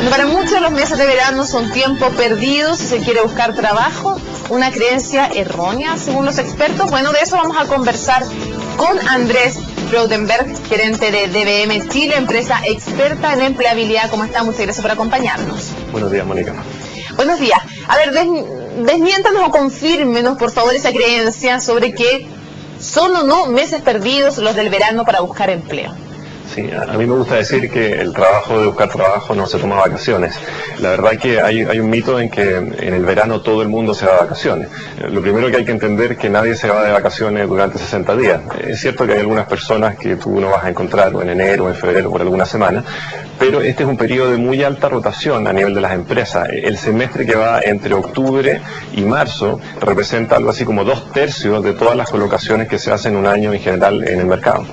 Para muchos los meses de verano son tiempo perdido si se quiere buscar trabajo, una creencia errónea según los expertos. Bueno, de eso vamos a conversar con Andrés Rautenberg, gerente de DBM Chile, empresa experta en empleabilidad. ¿Cómo está? Muchas gracias por acompañarnos. Buenos días, Mónica. Buenos días. A ver, desmiéntanos o confírmenos, por favor, esa creencia sobre que son o no meses perdidos los del verano para buscar empleo. Sí, a mí me gusta decir que el trabajo de buscar trabajo no se toma vacaciones. La verdad que hay un mito en que en el verano todo el mundo se va de vacaciones. Lo primero que hay que entender es que nadie se va de vacaciones durante 60 días. Es cierto que hay algunas personas que tú no vas a encontrar en enero o en febrero por alguna semana, pero este es un periodo de muy alta rotación a nivel de las empresas. El semestre que va entre octubre y marzo representa algo así como 2/3 de todas las colocaciones que se hacen un año en general en el mercado.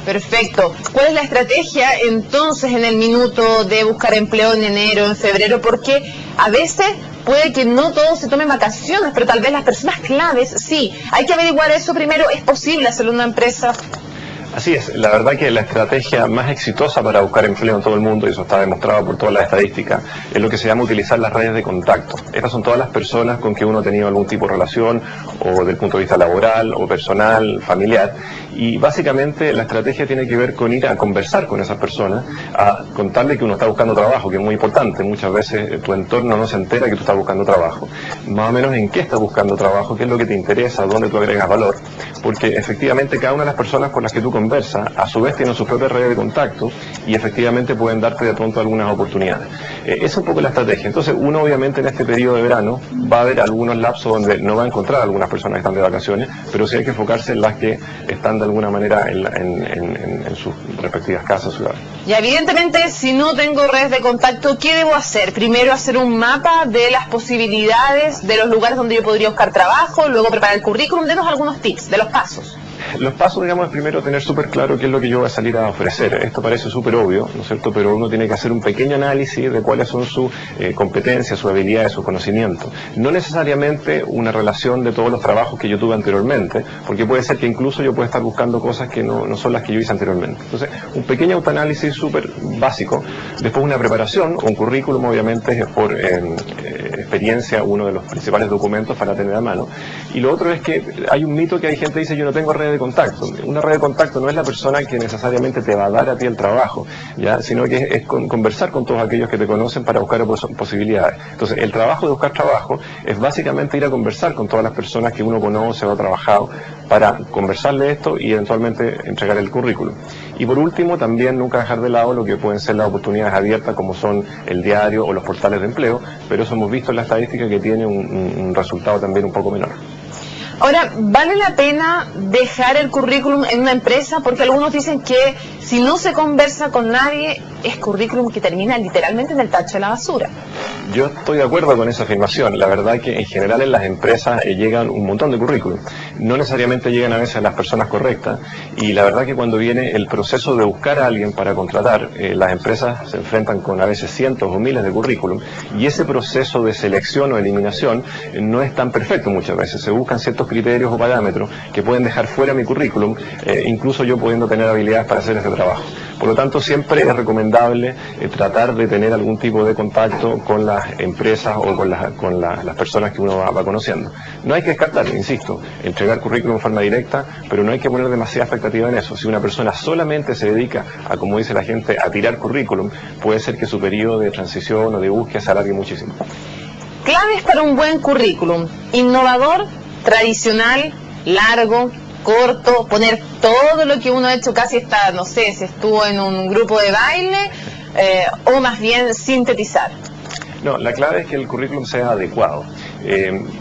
Perfecto. ¿Cuál es la estrategia entonces en el minuto de buscar empleo en enero, en febrero? Porque a veces puede que no todos se tomen vacaciones, pero tal vez las personas claves sí. Hay que averiguar eso primero. ¿Es posible hacerlo en una empresa? Así es, la verdad que la estrategia más exitosa para buscar empleo en todo el mundo, y eso está demostrado por todas las estadísticas, es lo que se llama utilizar las redes de contacto. Estas son todas las personas con que uno ha tenido algún tipo de relación, o del punto de vista laboral, o personal, familiar, y básicamente la estrategia tiene que ver con ir a conversar con esas personas, a contarle que uno está buscando trabajo, que es muy importante. Muchas veces tu entorno no se entera que tú estás buscando trabajo. Más o menos en qué estás buscando trabajo, qué es lo que te interesa, dónde tú agregas valor, porque efectivamente cada una de las personas con las que tú conversas, a su vez tienen sus propias redes de contacto y efectivamente pueden darte de pronto algunas oportunidades. Esa es un poco la estrategia. Entonces uno obviamente en este periodo de verano va a haber algunos lapsos donde no va a encontrar algunas personas que están de vacaciones, pero sí hay que enfocarse en las que están de alguna manera en sus respectivas casas, ciudades. Y evidentemente si no tengo redes de contacto, ¿qué debo hacer? Primero hacer un mapa de las posibilidades, de los lugares donde yo podría buscar trabajo, luego preparar el currículum. Denos algunos tips de los pasos. Los pasos, digamos, es primero tener súper claro qué es lo que yo voy a salir a ofrecer. Esto parece súper obvio, ¿no es cierto? Pero uno tiene que hacer un pequeño análisis de cuáles son sus competencias, sus habilidades, sus conocimientos. No necesariamente una relación de todos los trabajos que yo tuve anteriormente, porque puede ser que incluso yo pueda estar buscando cosas que no son las que yo hice anteriormente. Entonces, un pequeño autoanálisis súper básico. Después una preparación, un currículum, obviamente, es por experiencia uno de los principales documentos para tener a mano. Y lo otro es que hay un mito que hay gente que dice, yo no tengo red de contacto. Una red de contacto no es la persona que necesariamente te va a dar a ti el trabajo, ¿ya? Sino que es conversar con todos aquellos que te conocen para buscar posibilidades. Entonces, el trabajo de buscar trabajo es básicamente ir a conversar con todas las personas que uno conoce o ha trabajado para conversarle esto y eventualmente entregar el currículum. Y por último, también nunca dejar de lado lo que pueden ser las oportunidades abiertas como son el diario o los portales de empleo, pero eso hemos visto en la estadística que tiene un resultado también un poco menor. Ahora, ¿vale la pena dejar el currículum en una empresa? Porque algunos dicen que si no se conversa con nadie, es currículum que termina literalmente en el tacho de la basura. Yo estoy de acuerdo con esa afirmación. La verdad que en general en las empresas llegan un montón de currículum. No necesariamente llegan a veces las personas correctas. Y la verdad que cuando viene el proceso de buscar a alguien para contratar, las empresas se enfrentan con a veces cientos o miles de currículum. Y ese proceso de selección o eliminación no es tan perfecto muchas veces. Se buscan ciertos criterios o parámetros que pueden dejar fuera mi currículum, incluso yo pudiendo tener habilidades para hacer ese trabajo. Por lo tanto, siempre es recomendable tratar de tener algún tipo de contacto con las empresas o con las personas que uno va conociendo. No hay que descartar, insisto, entregar currículum de forma directa, pero no hay que poner demasiada expectativa en eso. Si una persona solamente se dedica a, como dice la gente, a tirar currículum, puede ser que su periodo de transición o de búsqueda se alargue muchísimo. Claves para un buen currículum: innovador, tradicional, largo, corto, poner todo lo que uno ha hecho, casi está, no sé, si estuvo en un grupo de baile, o más bien sintetizar. No, la clave es que el currículum sea adecuado.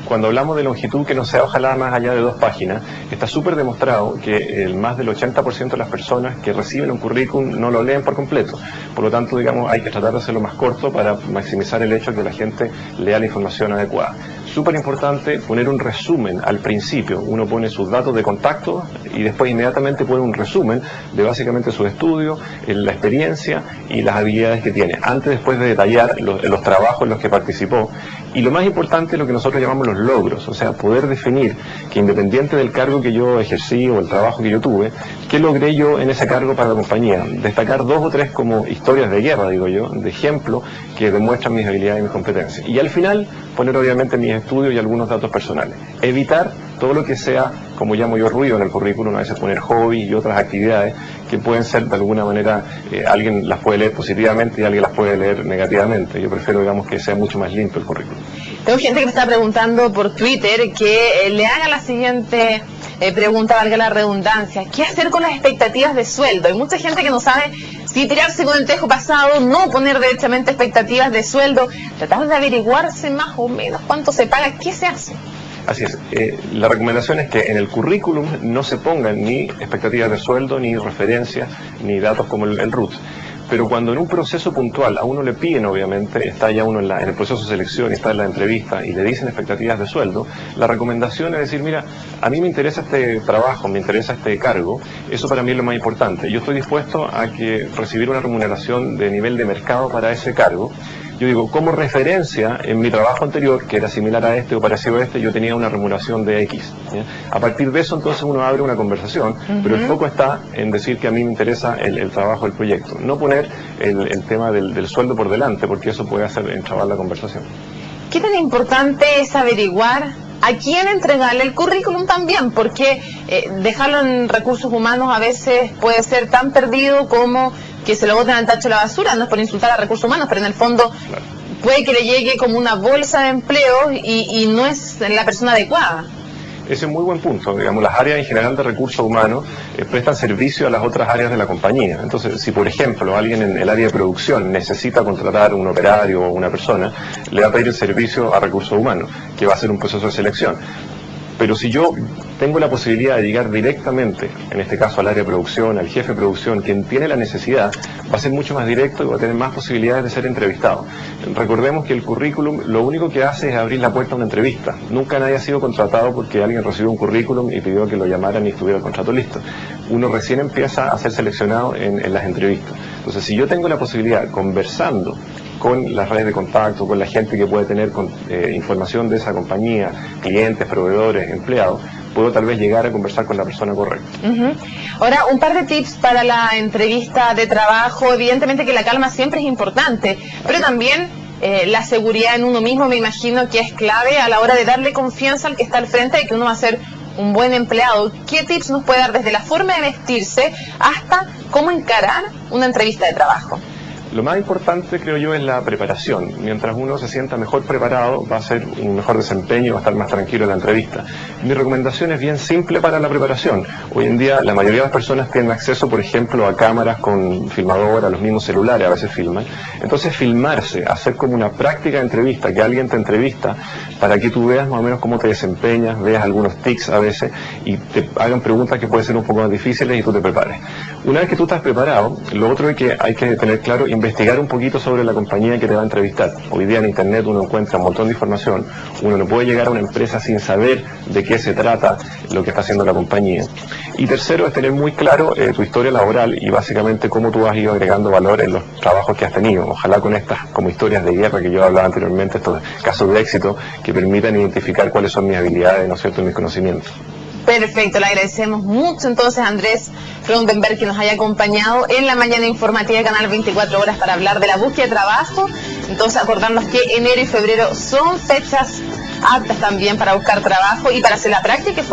Cuando hablamos de longitud, que no sea ojalá más allá de 2 páginas, está súper demostrado que más del 80% de las personas que reciben un currículum no lo leen por completo. Por lo tanto, digamos, hay que tratar de hacerlo más corto para maximizar el hecho de que la gente lea la información adecuada. Súper importante poner un resumen al principio. Uno pone sus datos de contacto y después inmediatamente pone un resumen de básicamente su estudio, la experiencia y las habilidades que tiene, antes después de detallar los trabajos en los que participó. Y lo más importante, lo que nosotros llamamos los logros, o sea, poder definir que independiente del cargo que yo ejercí o el trabajo que yo tuve, ¿qué logré yo en ese cargo para la compañía? Destacar 2 o 3 como historias de guerra, digo yo, de ejemplo que demuestran mis habilidades y mis competencias. Y al final, poner obviamente mis estudios y algunos datos personales. Evitar todo lo que sea, como llamo yo, ruido en el currículum, a veces poner hobbies y otras actividades que pueden ser de alguna manera, alguien las puede leer positivamente y alguien las puede leer negativamente. Yo prefiero, digamos, que sea mucho más limpio el currículum. Tengo gente que me está preguntando por Twitter que le haga la siguiente pregunta, valga la redundancia. ¿Qué hacer con las expectativas de sueldo? Hay mucha gente que no sabe si tirarse con el tejo pasado, no poner derechamente expectativas de sueldo, tratar de averiguarse más o menos cuánto se paga, ¿qué se hace? Así es. La recomendación es que en el currículum no se pongan ni expectativas de sueldo, ni referencias, ni datos como el RUT. Pero cuando en un proceso puntual a uno le piden, obviamente, está ya uno en el proceso de selección, está en la entrevista y le dicen expectativas de sueldo, la recomendación es decir, mira, a mí me interesa este trabajo, me interesa este cargo, eso para mí es lo más importante. Yo estoy dispuesto a recibir una remuneración de nivel de mercado para ese cargo. Yo digo, como referencia, en mi trabajo anterior, que era similar a este o parecido a este, yo tenía una remuneración de X. ¿Ya? A partir de eso, entonces, uno abre una conversación, pero el foco está en decir que a mí me interesa el trabajo, el proyecto. No poner el tema del sueldo por delante, porque eso puede hacer entrabar la conversación. ¿Qué tan importante es averiguar a quién entregarle el currículum también? Porque dejarlo en recursos humanos a veces puede ser tan perdido como que se lo boten al tacho de la basura. No es por insultar a recursos humanos, pero en el fondo puede que le llegue como una bolsa de empleo y no es la persona adecuada. Ese es un muy buen punto. Digamos, las áreas en general de recursos humanos prestan servicio a las otras áreas de la compañía. Entonces, si por ejemplo alguien en el área de producción necesita contratar un operario o una persona, le va a pedir el servicio a recursos humanos, que va a ser un proceso de selección. Pero si yo tengo la posibilidad de llegar directamente, en este caso al área de producción, al jefe de producción, quien tiene la necesidad, va a ser mucho más directo y va a tener más posibilidades de ser entrevistado. Recordemos que el currículum lo único que hace es abrir la puerta a una entrevista. Nunca nadie ha sido contratado porque alguien recibió un currículum y pidió que lo llamaran y estuviera el contrato listo. Uno recién empieza a ser seleccionado en las entrevistas. Entonces, si yo tengo la posibilidad, conversando con las redes de contacto, con la gente que puede tener información de esa compañía, clientes, proveedores, empleados, puedo tal vez llegar a conversar con la persona correcta. Ahora, un par de tips para la entrevista de trabajo. Evidentemente que la calma siempre es importante, pero también la seguridad en uno mismo me imagino que es clave a la hora de darle confianza al que está al frente de que uno va a ser un buen empleado. ¿Qué tips nos puede dar desde la forma de vestirse hasta cómo encarar una entrevista de trabajo? Lo más importante, creo yo, es la preparación. Mientras uno se sienta mejor preparado, va a ser un mejor desempeño, va a estar más tranquilo en la entrevista. Mi recomendación es bien simple para la preparación. Hoy en día, la mayoría de las personas tienen acceso, por ejemplo, a cámaras con filmadora, los mismos celulares a veces filman. Entonces, filmarse, hacer como una práctica de entrevista, que alguien te entrevista, para que tú veas más o menos cómo te desempeñas, veas algunos tics a veces, y te hagan preguntas que pueden ser un poco más difíciles y tú te prepares. Una vez que tú estás preparado, lo otro es que hay que tener claro, investigar un poquito sobre la compañía que te va a entrevistar. Hoy día en internet uno encuentra un montón de información, uno no puede llegar a una empresa sin saber de qué se trata lo que está haciendo la compañía. Y tercero es tener muy claro tu historia laboral y básicamente cómo tú has ido agregando valor en los trabajos que has tenido. Ojalá con estas como historias de guerra que yo hablaba anteriormente, estos casos de éxito que permitan identificar cuáles son mis habilidades, ¿no es cierto?, y mis conocimientos. Perfecto, le agradecemos mucho entonces a Andrés Freudenberg que nos haya acompañado en la mañana informativa de Canal 24 Horas para hablar de la búsqueda de trabajo. Entonces acordarnos que enero y febrero son fechas aptas también para buscar trabajo y para hacer la práctica,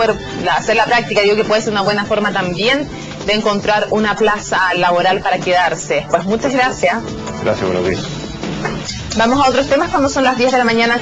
digo que puede ser una buena forma también de encontrar una plaza laboral para quedarse. Pues muchas gracias. Gracias, buenos días. Vamos a otros temas cuando son las 10 de la mañana.